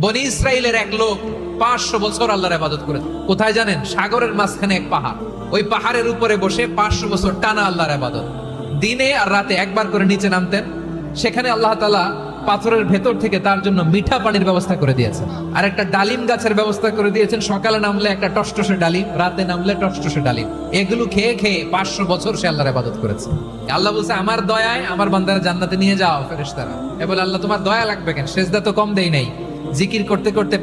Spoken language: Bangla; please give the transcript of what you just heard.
বনি ইসরায়েলের এক লোক 500 বছর আল্লাহর ইবাদত করে। কোথায় জানেন? সাগরের মাঝখানে এক পাহাড়, ওই পাহাড়ের উপরে বসে 500 বছর টানা আল্লাহর ইবাদত। দিনে আর রাতে একবার করে নিচে নামতেন। সেখানে আল্লাহ তাআলা পাথরের ভেতর থেকে তার জন্য মিঠা পানির ব্যবস্থা করে দিয়েছেন, আর একটা ডালিম গাছের ব্যবস্থা করে দিয়েছেন। সকালে নামলে একটা টসটসে ডালিম, রাতে নামলে টসটসে ডালিম। এগুলো খেয়ে খেয়ে 500 বছর সে আল্লাহর ইবাদত করেছে। আল্লাহ বলছে, আমার দয়ায় আমার বান্দারা জান্নাতে নিয়ে যাও ফেরেশতারা। এ বলে, আল্লাহ তোমার দয়া লাগবে কেন? সেজদা তো কম দেই নাই, জিকির করতে করতে